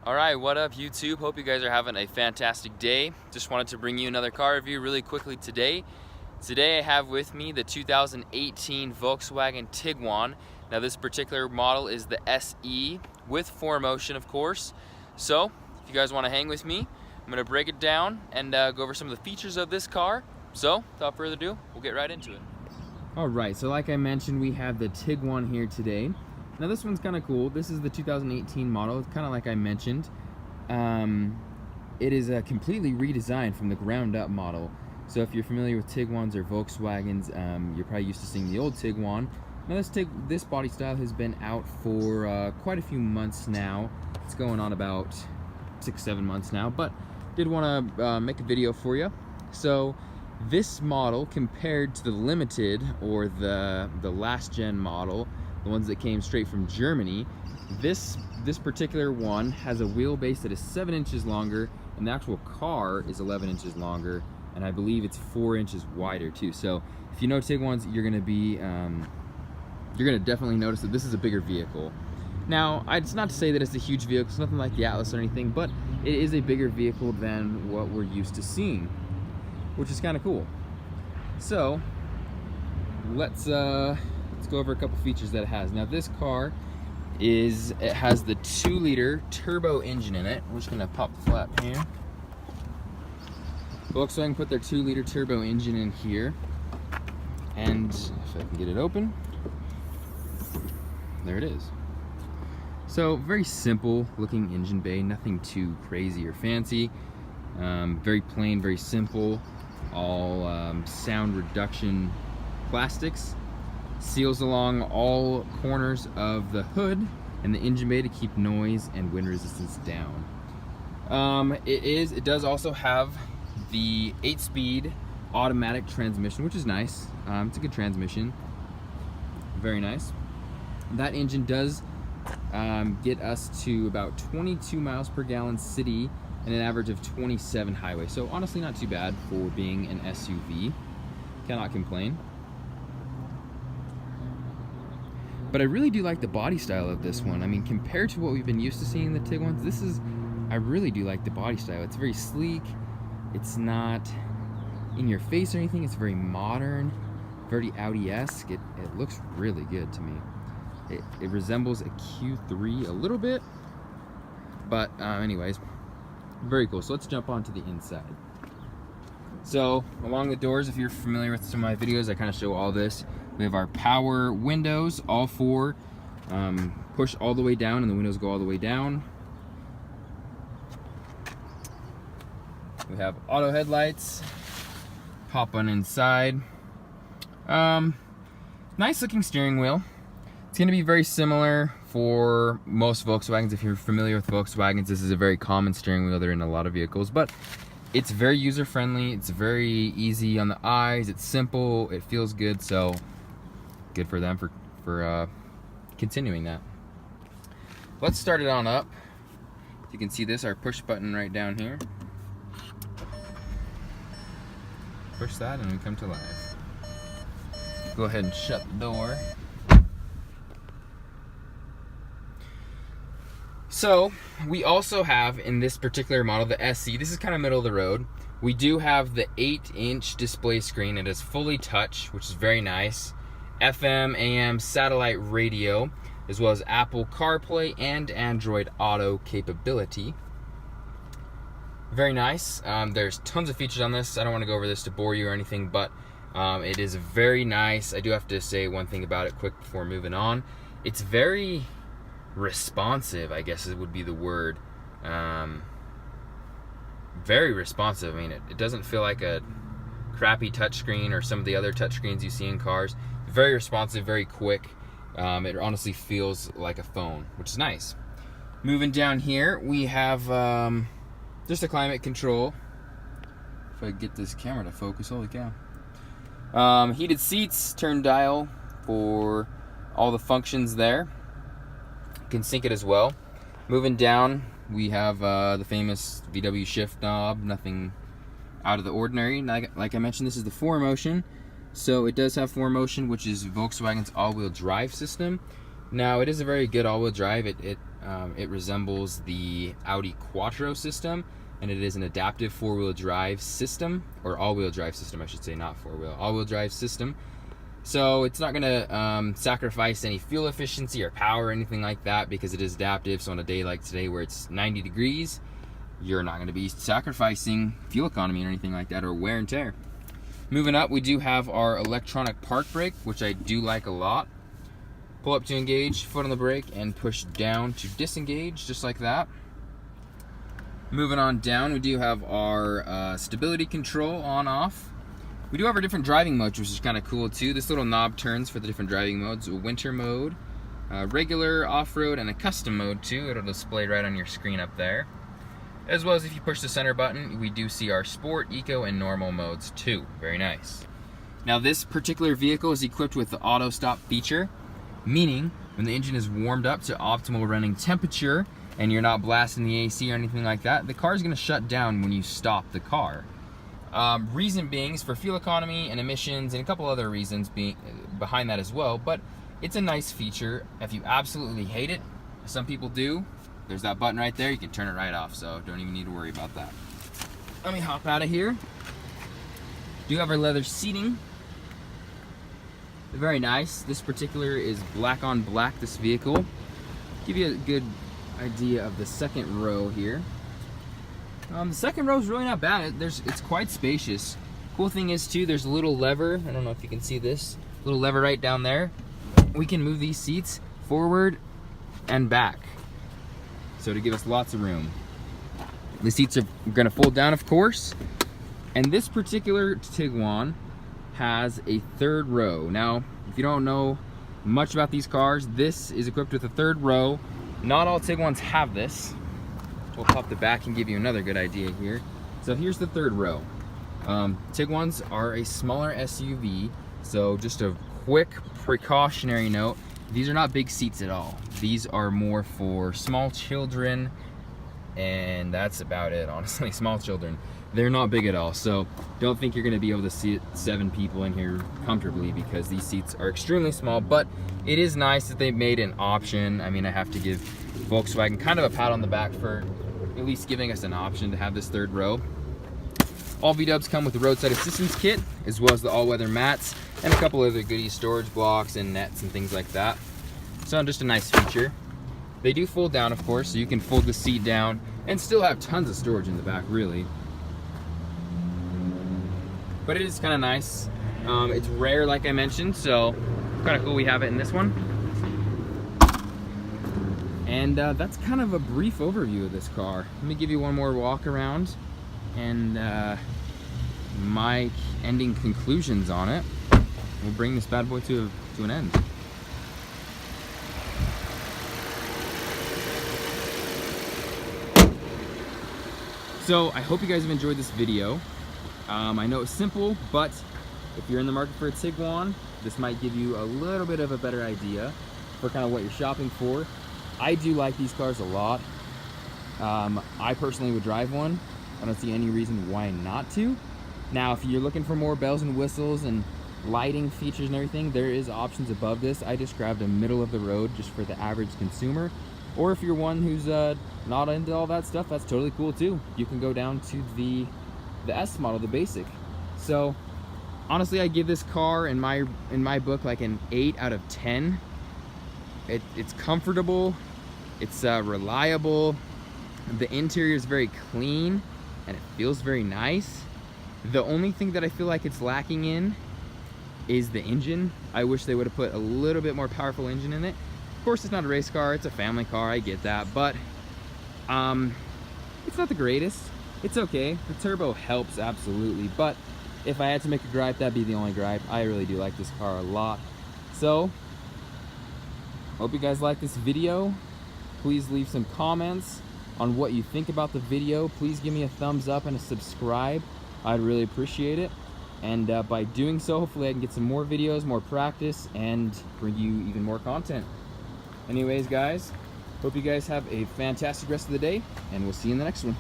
Alright, what up YouTube? Hope you guys are having a fantastic day. Just wanted to bring you another car review really quickly today. Today I have with me the 2018 Volkswagen Tiguan. Now this particular model is the SE with 4Motion, of course. So if you guys want to hang with me, I'm going to break it down and go over some of the features of this car. So without further ado, we'll get right into it. Alright, so like I mentioned, we have the Tiguan here today. Now this one's kind of cool. This is the 2018 model. It's kind of like I mentioned. It is a completely redesigned from the ground up model. So if you're familiar with Tiguans or Volkswagens, you're probably used to seeing the old Tiguan. Now this body style has been out for quite a few months now. It's going on about 6-7 months now, but did want to make a video for you. So this model, compared to the Limited or the last gen model, the ones that came straight from Germany, this particular one has a wheelbase that is 7 inches longer, and the actual car is 11 inches longer, and I believe it's 4 inches wider too. So if you know Tiguans, you're gonna definitely notice that this is a bigger vehicle. Now, it's not to say that it's a huge vehicle. It's nothing like the Atlas or anything, but it is a bigger vehicle than what we're used to seeing, which is kind of cool. So let's go over a couple features that it has. Now this car has the 2-liter turbo engine in it. We're just gonna pop the flap here. Volkswagen put their 2-liter turbo engine in here, and if I can get it open, there it is. So very simple looking engine bay, nothing too crazy or fancy. Very plain, very simple. All sound reduction plastics. Seals along all corners of the hood and the engine bay to keep noise and wind resistance down. It does also have the 8-speed automatic transmission, which is nice. It's a good transmission, very nice. That engine does get us to about 22 miles per gallon city and an average of 27 highway. So honestly, not too bad for being an SUV. Cannot complain. But I really do like the body style of this one. I mean, compared to what we've been used to seeing in the Tiguans, I really do like the body style. It's very sleek. It's not in your face or anything. It's very modern, very Audi-esque. It looks really good to me. It resembles a Q3 a little bit, but anyways, very cool. So let's jump onto the inside. So along the doors, if you're familiar with some of my videos, I kind of show all this. We have our power windows, all four, push all the way down, and the windows go all the way down. We have auto headlights. Pop on inside. Nice looking steering wheel. It's going to be very similar for most Volkswagens. If you're familiar with Volkswagens, this is a very common steering wheel. They're in a lot of vehicles, but it's very user friendly. It's very easy on the eyes. It's simple. It feels good. So good for them for continuing that. Let's start it on up. You can see this, our push button right down here. Push that and we come to life. Go ahead and shut the door. So we also have in this particular model, the SE, this is kind of middle of the road. We do have the 8-inch display screen. It is fully touch, which is very nice. FM, AM, satellite radio, as well as Apple CarPlay and Android Auto capability. Very nice. There's tons of features on this. I don't want to go over this to bore you or anything, but it is very nice. I do have to say one thing about it quick before moving on. It's very responsive, I guess it would be the word. Very responsive. I mean, it doesn't feel like a crappy touchscreen or some of the other touchscreens you see in cars. Very responsive, very quick. It honestly feels like a phone, which is nice. Moving down here, we have just a climate control. If I get this camera to focus, holy cow. Heated seats, turn dial for all the functions there. You can sync it as well. Moving down, we have the famous VW shift knob, nothing out of the ordinary. Like I mentioned, this is the 4Motion. So it does have 4Motion, which is Volkswagen's all-wheel drive system. Now, it is a very good all-wheel drive. It It resembles the Audi Quattro system, and it is an adaptive four-wheel drive system, or all-wheel drive system, I should say, not four-wheel, all-wheel drive system. So it's not gonna sacrifice any fuel efficiency or power or anything like that, because it is adaptive. So on a day like today where it's 90 degrees, you're not gonna be sacrificing fuel economy or anything like that, or wear and tear. Moving up, we do have our electronic park brake, which I do like a lot. Pull up to engage, foot on the brake, and push down to disengage, just like that. Moving on down, we do have our stability control on-off. We do have our different driving modes, which is kind of cool too. This little knob turns for the different driving modes. A winter mode, regular, off-road, and a custom mode too. It'll display right on your screen up there. As well as if you push the center button, we do see our sport, eco, and normal modes too. Very nice. Now this particular vehicle is equipped with the auto stop feature, meaning when the engine is warmed up to optimal running temperature and you're not blasting the AC or anything like that, the car is going to shut down when you stop the car. Reason being is for fuel economy and emissions, and a couple other reasons behind that as well, but it's a nice feature. If you absolutely hate it, some people do, there's that button right there, you can turn it right off, so don't even need to worry about that. Let me hop out of here. Do have our leather seating. Very nice. This particular is black on black, this vehicle. Give you a good idea of the second row here. The second row is really not bad. It's quite spacious. Cool thing is too, there's a little lever. I don't know if you can see this little lever right down there. We can move these seats forward and back, so to give us lots of room. The seats are going to fold down, of course, and this particular Tiguan has a third row. Now, if you don't know much about these cars, this is equipped with a third row. Not all Tiguans have this. We'll pop the back and give you another good idea here. So here's the third row. Tiguans are a smaller SUV, so just a quick precautionary note, these are not big seats at all. These are more for small children, and that's about it, honestly. Small children, they're not big at all, so don't think you're going to be able to sit 7 people in here comfortably, because these seats are extremely small. But it is nice that they made an option. I mean, I have to give Volkswagen kind of a pat on the back for at least giving us an option to have this third row. All V-dubs come with the roadside assistance kit, as well as the all-weather mats and a couple other goodies, storage blocks and nets and things like that. So just a nice feature. They do fold down, of course, so you can fold the seat down and still have tons of storage in the back, really. But it is kind of nice. It's rare, like I mentioned, so kind of cool we have it in this one. And that's kind of a brief overview of this car. Let me give you one more walk around and my ending conclusions on it. We'll bring this bad boy to an end. So I hope you guys have enjoyed this video. I know it's simple, but if you're in the market for a Tiguan, this might give you a little bit of a better idea for kind of what you're shopping for. I do like these cars a lot. I personally would drive one. I don't see any reason why not to. Now, if you're looking for more bells and whistles and lighting features and everything, there is options above this. I just grabbed a middle of the road just for the average consumer. Or if you're one who's not into all that stuff, that's totally cool too. You can go down to the S model, the basic. So honestly, I give this car in my book like an 8 out of 10. It's comfortable, it's reliable, the interior is very clean, and it feels very nice. The only thing that I feel like it's lacking in is the engine. I wish they would have put a little bit more powerful engine in it. Of course, it's not a race car, it's a family car, I get that, but it's not the greatest. It's okay. The turbo helps, absolutely, but if I had to make a gripe, that'd be the only gripe. I really do like this car a lot. So, hope you guys like this video. Please leave some comments on what you think about the video. Please give me a thumbs up and a subscribe. I'd really appreciate it. And by doing so, hopefully I can get some more videos, more practice, and bring you even more content. Anyways, guys, hope you guys have a fantastic rest of the day, and we'll see you in the next one.